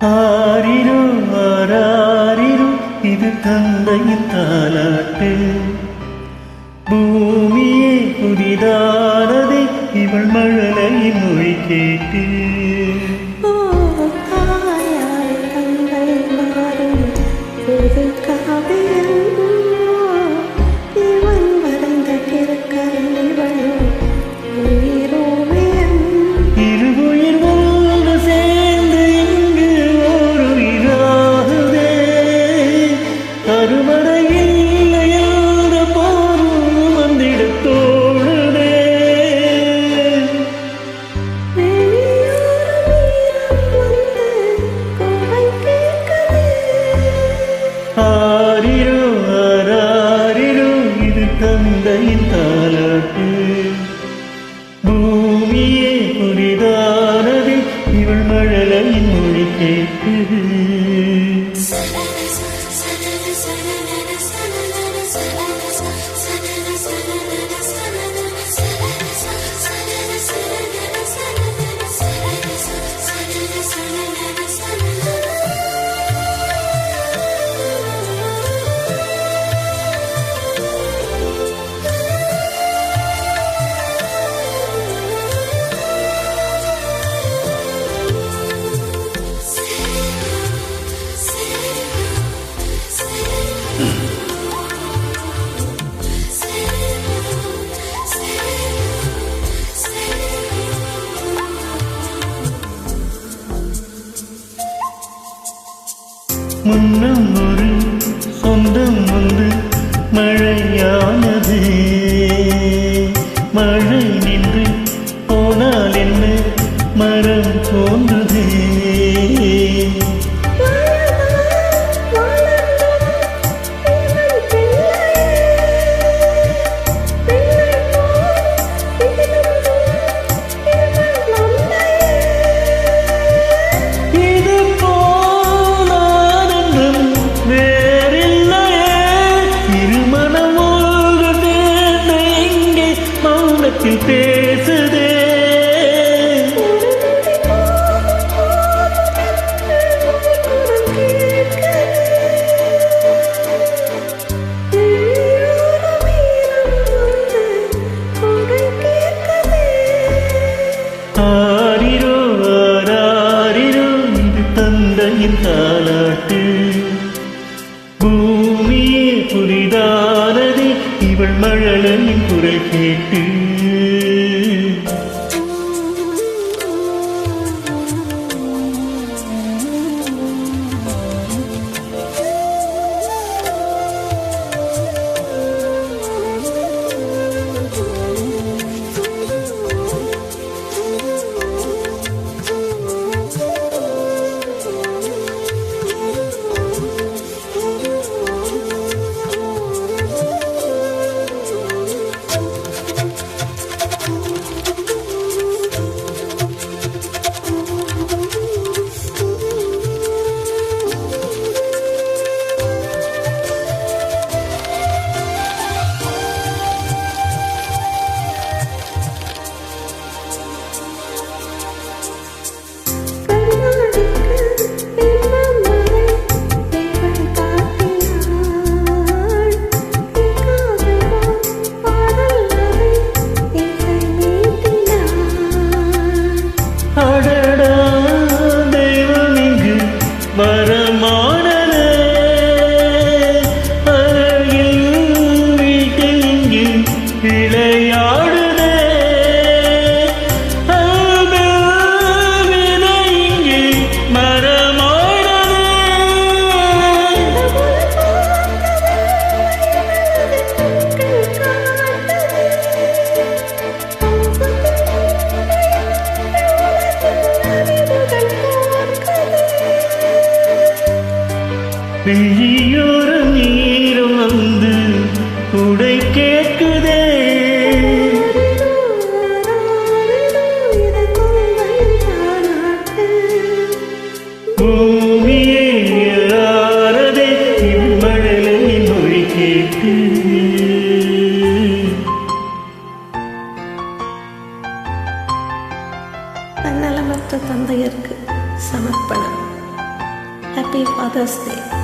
ஆரிரோ ஆராரிரோ இது தந்தையின் தாலாட்டு. பூமியே புதிதானதை இவள் மழலையின் மொழி கேட்டு. ஆரிரோ ஆராரிரோ இது தந்தையின் தாலாட்டு. பூமியே புதிதானது இவள் மழலையின் மொழி கேட்டு. முன்னம் ஒரு சொந்தம் வந்து மழையானது. மழை நின்று போனால் என்ன மரம் தோன்றுது. பேசுதே ஆரிரோ ஆராரிரோ இது தந்தையின் தாலாட்டு. பூமியே புதிதானது இவள் மழலையின் குரல் கேட்டு. வெளியோர நீரம் வந்து உடை கேட்குதே. பூமியே ஆரதே மழலையின் மொழி கேட்டு. தன்னலமற்ற தந்தையருக்கு சமர்ப்பணம். ஹாப்பி ஃபாதர்ஸ் டே.